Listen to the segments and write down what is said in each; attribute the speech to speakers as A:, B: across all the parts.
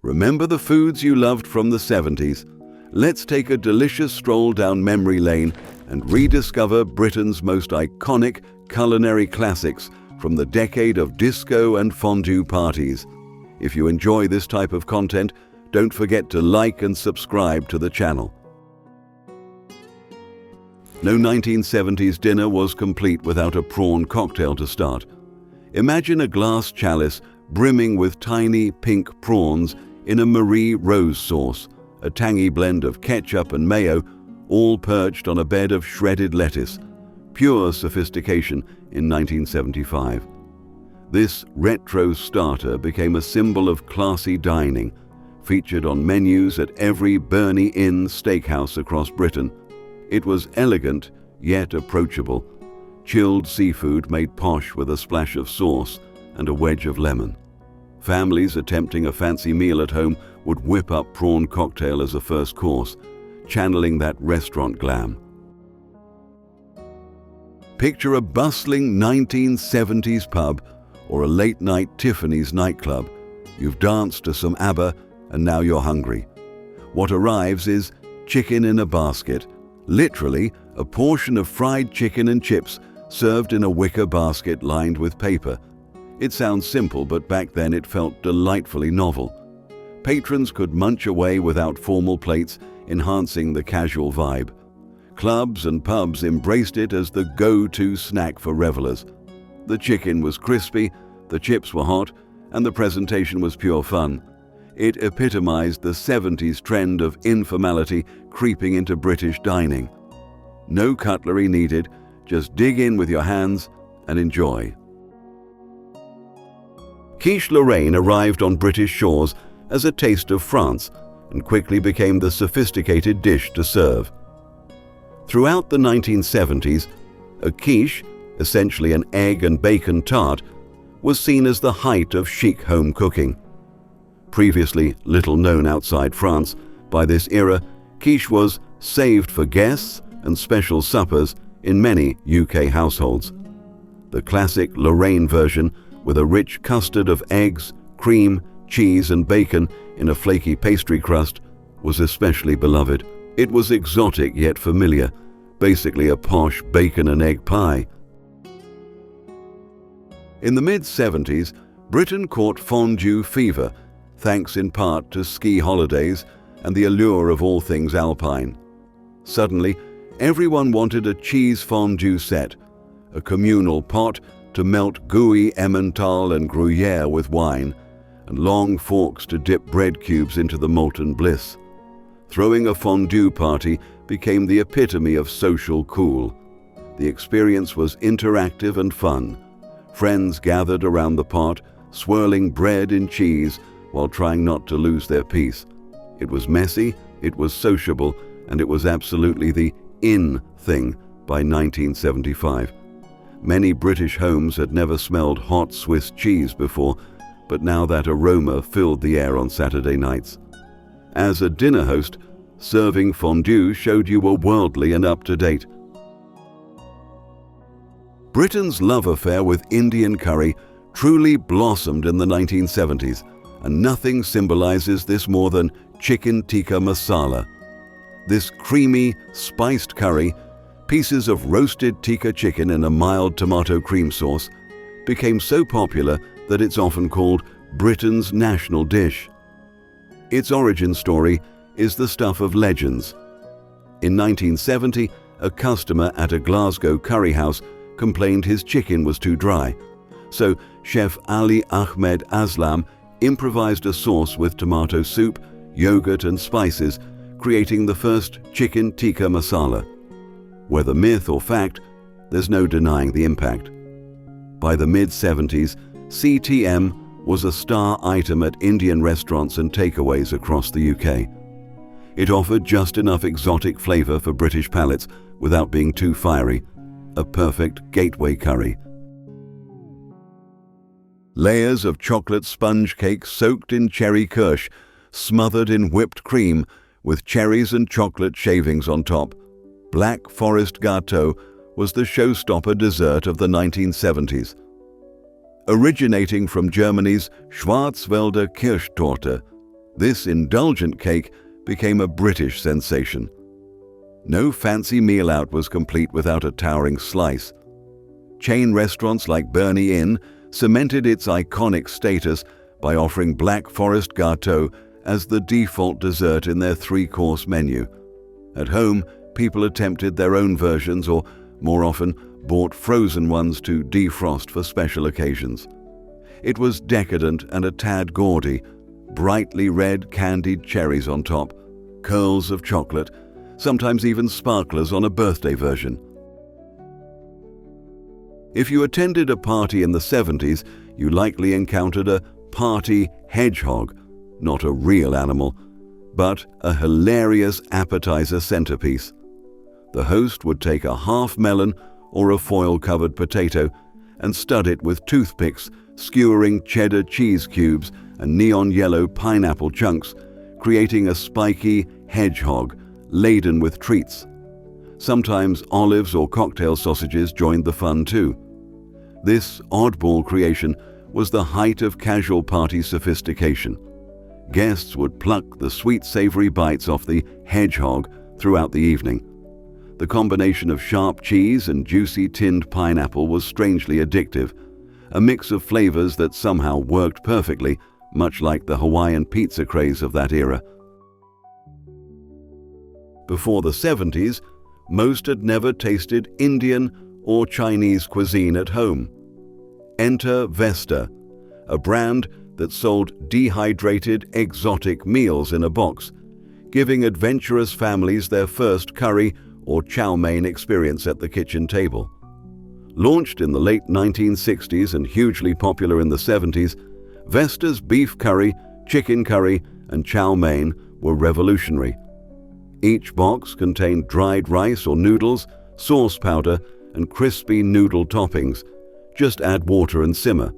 A: Remember the foods you loved from the 70s? Let's take a delicious stroll down memory lane and rediscover Britain's most iconic culinary classics from the decade of disco and fondue parties. If you enjoy this type of content, don't forget to like and subscribe to the channel. No 1970s dinner was complete without a prawn cocktail to start. Imagine a glass chalice brimming with tiny pink prawns in a Marie Rose sauce, a tangy blend of ketchup and mayo, all perched on a bed of shredded lettuce. Pure sophistication in 1975. This retro starter became a symbol of classy dining, featured on menus at every Burney Inn steakhouse across Britain. It was elegant, yet approachable. Chilled seafood made posh with a splash of sauce and a wedge of lemon. Families attempting a fancy meal at home would whip up prawn cocktail as a first course, channeling that restaurant glam. Picture a bustling 1970s pub or a late-night Tiffany's nightclub. You've danced to some ABBA and now you're hungry. What arrives is chicken in a basket, literally a portion of fried chicken and chips served in a wicker basket lined with paper. It sounds simple, but back then it felt delightfully novel. Patrons could munch away without formal plates, enhancing the casual vibe. Clubs and pubs embraced it as the go-to snack for revelers. The chicken was crispy, the chips were hot, and the presentation was pure fun. It epitomized the 70s trend of informality creeping into British dining. No cutlery needed, just dig in with your hands and enjoy. Quiche Lorraine arrived on British shores as a taste of France and quickly became the sophisticated dish to serve. Throughout the 1970s, a quiche, essentially an egg and bacon tart, was seen as the height of chic home cooking. Previously little known outside France, by this era, quiche was saved for guests and special suppers in many UK households. The classic Lorraine version, with a rich custard of eggs, cream, cheese and bacon in a flaky pastry crust, was especially beloved. It was exotic yet familiar, basically a posh bacon and egg pie. In the mid-70s, Britain caught fondue fever, thanks in part to ski holidays and the allure of all things alpine. Suddenly, everyone wanted a cheese fondue set, a communal pot to melt gooey Emmental and Gruyere with wine, and long forks to dip bread cubes into the molten bliss. Throwing a fondue party became the epitome of social cool. The experience was interactive and fun. Friends gathered around the pot, swirling bread and cheese while trying not to lose their peace. It was messy, it was sociable, and it was absolutely the in thing by 1975. Many British homes had never smelled hot Swiss cheese before, but now that aroma filled the air on Saturday nights. As a dinner host, serving fondue showed you were worldly and up-to-date. Britain's love affair with Indian curry truly blossomed in the 1970s, and nothing symbolizes this more than chicken tikka masala. This creamy, spiced curry, pieces of roasted tikka chicken in a mild tomato cream sauce, became so popular that it's often called Britain's national dish. Its origin story is the stuff of legends. In 1970, a customer at a Glasgow curry house complained his chicken was too dry, so chef Ali Ahmed Aslam improvised a sauce with tomato soup, yogurt and spices, creating the first chicken tikka masala. Whether myth or fact, there's no denying the impact. By the mid-70s, CTM was a star item at Indian restaurants and takeaways across the UK. It offered just enough exotic flavor for British palates without being too fiery, a perfect gateway curry. Layers of chocolate sponge cake soaked in cherry kirsch, smothered in whipped cream with cherries and chocolate shavings on top. Black Forest Gâteau was the showstopper dessert of the 1970s. Originating from Germany's Schwarzwälder Kirschtorte, This indulgent cake became a British sensation. No fancy meal out was complete without a towering slice. Chain restaurants like Burney Inn cemented its iconic status by offering Black Forest Gâteau as the default dessert in their 3-course menu. At home, people attempted their own versions or, more often, bought frozen ones to defrost for special occasions. It was decadent and a tad gaudy, brightly red candied cherries on top, curls of chocolate, sometimes even sparklers on a birthday version. If you attended a party in the 70s, you likely encountered a party hedgehog, not a real animal, but a hilarious appetizer centerpiece. The host would take a half melon or a foil-covered potato and stud it with toothpicks, skewering cheddar cheese cubes and neon yellow pineapple chunks, creating a spiky hedgehog laden with treats. Sometimes olives or cocktail sausages joined the fun too. This oddball creation was the height of casual party sophistication. Guests would pluck the sweet savory bites off the hedgehog throughout the evening. The combination of sharp cheese and juicy tinned pineapple was strangely addictive, a mix of flavors that somehow worked perfectly, much like the Hawaiian pizza craze of that era. Before the 70s, most had never tasted Indian or Chinese cuisine at home. Enter Vesta, a brand that sold dehydrated exotic meals in a box, giving adventurous families their first curry or chow mein experience at the kitchen table. Launched in the late 1960s and hugely popular in the 70s, Vesta's beef curry, chicken curry, and chow mein were revolutionary. Each box contained dried rice or noodles, sauce powder, and crispy noodle toppings. Just add water and simmer.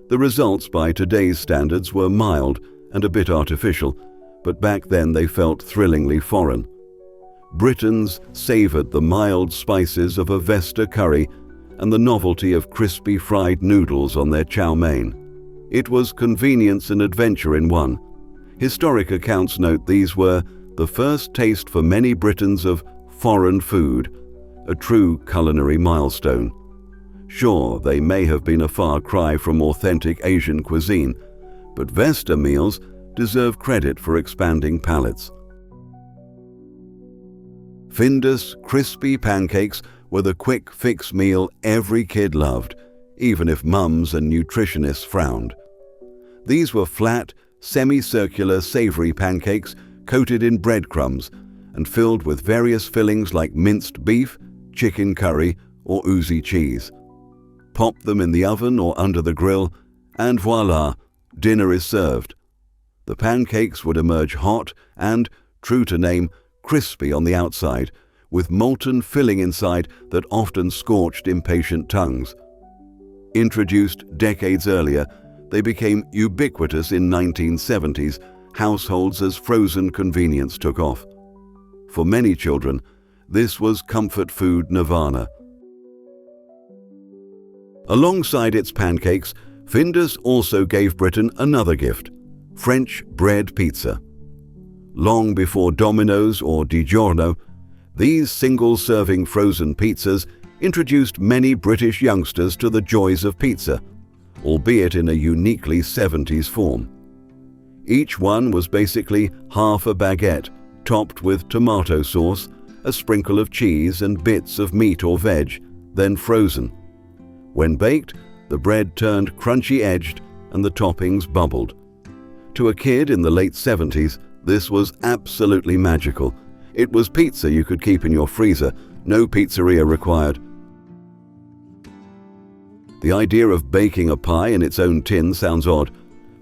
A: The results by today's standards were mild and a bit artificial, but back then they felt thrillingly foreign. Britons savored the mild spices of a Vesta curry and the novelty of crispy fried noodles on their chow mein. It was convenience and adventure in one. Historic accounts note these were the first taste for many Britons of foreign food, a true culinary milestone. Sure, they may have been a far cry from authentic Asian cuisine, but Vesta meals deserve credit for expanding palates. Findus crispy pancakes were the quick fix meal every kid loved, even if mums and nutritionists frowned. These were flat, semicircular savory pancakes coated in breadcrumbs and filled with various fillings like minced beef, chicken curry, or oozy cheese. Pop them in the oven or under the grill, and voila, dinner is served. The pancakes would emerge hot and, true to name, crispy on the outside, with molten filling inside that often scorched impatient tongues. Introduced decades earlier, they became ubiquitous in 1970s households as frozen convenience took off. For many children, this was comfort food nirvana. Alongside its pancakes, Findus also gave Britain another gift: French bread pizza. Long before Domino's or DiGiorno, these single-serving frozen pizzas introduced many British youngsters to the joys of pizza, albeit in a uniquely 70s form. Each one was basically half a baguette, topped with tomato sauce, a sprinkle of cheese, and bits of meat or veg, then frozen. When baked, the bread turned crunchy-edged and the toppings bubbled. To a kid in the late 70s, this was absolutely magical. It was pizza you could keep in your freezer, no pizzeria required. The idea of baking a pie in its own tin sounds odd,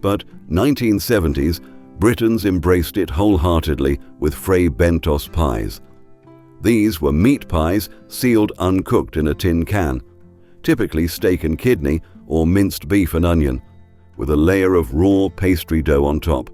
A: but 1970s, Britons embraced it wholeheartedly with Fray Bentos pies. These were meat pies sealed uncooked in a tin can, typically steak and kidney or minced beef and onion, with a layer of raw pastry dough on top.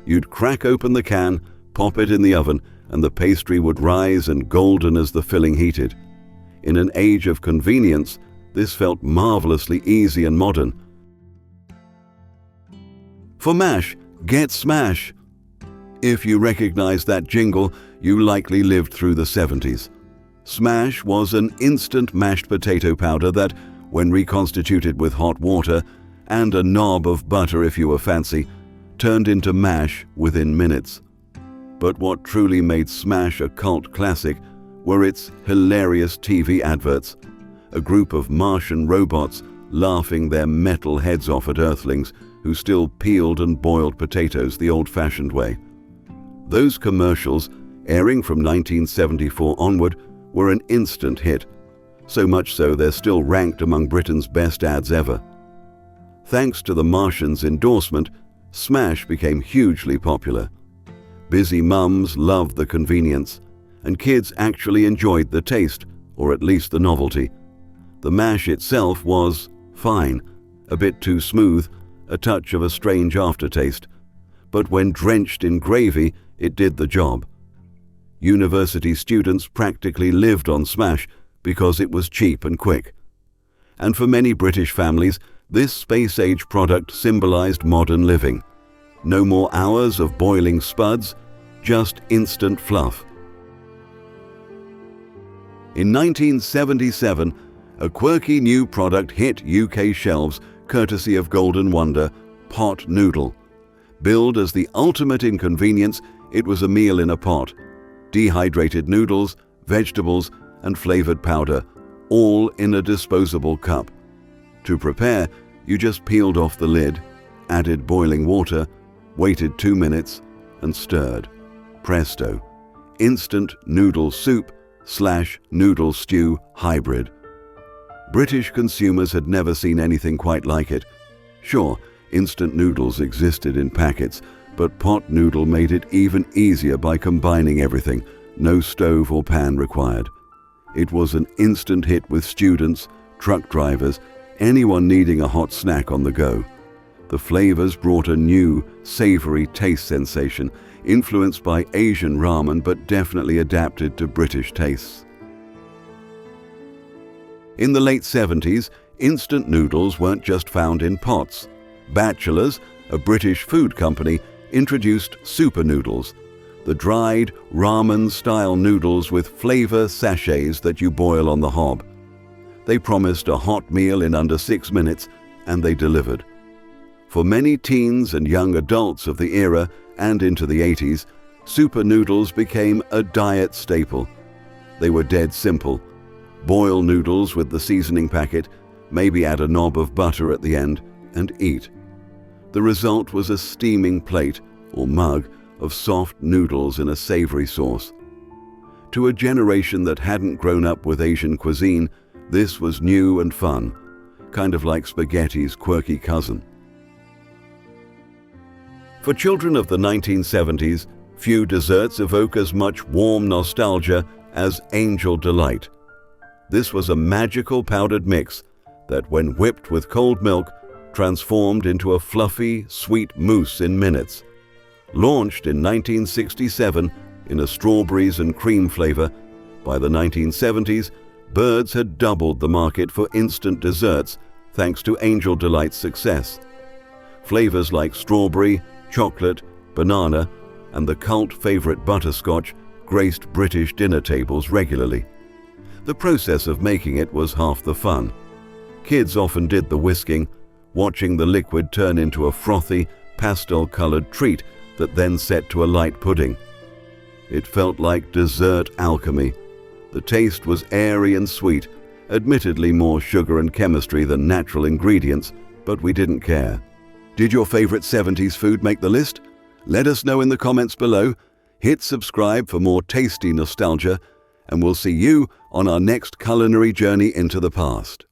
A: You'd crack open the can, pop it in the oven, and the pastry would rise and golden as the filling heated. In an age of convenience, this felt marvelously easy and modern. For mash, Get Smash! If you recognize that jingle, you likely lived through the 70s. Smash was an instant mashed potato powder that, when reconstituted with hot water and a knob of butter if you were fancy, turned into mash within minutes. But what truly made Smash a cult classic were its hilarious TV adverts, a group of Martian robots laughing their metal heads off at Earthlings who still peeled and boiled potatoes the old-fashioned way. Those commercials, airing from 1974 onward, were an instant hit, so much so they're still ranked among Britain's best ads ever. Thanks to the Martians' endorsement, Smash became hugely popular. Busy mums loved the convenience, and kids actually enjoyed the taste, or at least the novelty. The mash itself was fine, a bit too smooth, a touch of a strange aftertaste, but when drenched in gravy, it did the job. University students practically lived on Smash because it was cheap and quick. And for many British families, this space-age product symbolized modern living. No more hours of boiling spuds, just instant fluff. In 1977, a quirky new product hit UK shelves courtesy of Golden Wonder, Pot Noodle. Billed as the ultimate in convenience, it was a meal in a pot. Dehydrated noodles, vegetables, and flavored powder, all in a disposable cup. To prepare, you just peeled off the lid, added boiling water, waited 2 minutes, and stirred. Presto! Instant noodle soup/noodle stew hybrid. British consumers had never seen anything quite like it. Sure, instant noodles existed in packets, but Pot Noodle made it even easier by combining everything, no stove or pan required. It was an instant hit with students, truck drivers, anyone needing a hot snack on the go. The flavors brought a new, savory taste sensation, influenced by Asian ramen but definitely adapted to British tastes. In the late 70s, instant noodles weren't just found in pots. Batchelors, a British food company, introduced super noodles, the dried, ramen-style noodles with flavor sachets that you boil on the hob. They promised a hot meal in under 6 minutes, and they delivered. For many teens and young adults of the era and into the 80s, super noodles became a diet staple. They were dead simple. Boil noodles with the seasoning packet, maybe add a knob of butter at the end, and eat. The result was a steaming plate, or mug, of soft noodles in a savory sauce. To a generation that hadn't grown up with Asian cuisine, this was new and fun, kind of like spaghetti's quirky cousin. For children of the 1970s, few desserts evoke as much warm nostalgia as Angel Delight. This was a magical powdered mix that, when whipped with cold milk, transformed into a fluffy, sweet mousse in minutes. Launched in 1967 in a strawberries and cream flavor, by the 1970s, Bird's had doubled the market for instant desserts thanks to Angel Delight's success. Flavors like strawberry, chocolate, banana, and the cult favorite butterscotch graced British dinner tables regularly. The process of making it was half the fun. Kids often did the whisking, watching the liquid turn into a frothy, pastel-colored treat that then set to a light pudding. It felt like dessert alchemy. The taste was airy and sweet, admittedly more sugar and chemistry than natural ingredients, but we didn't care. Did your favorite 70s food make the list? Let us know in the comments below. Hit subscribe for more tasty nostalgia, and we'll see you on our next culinary journey into the past.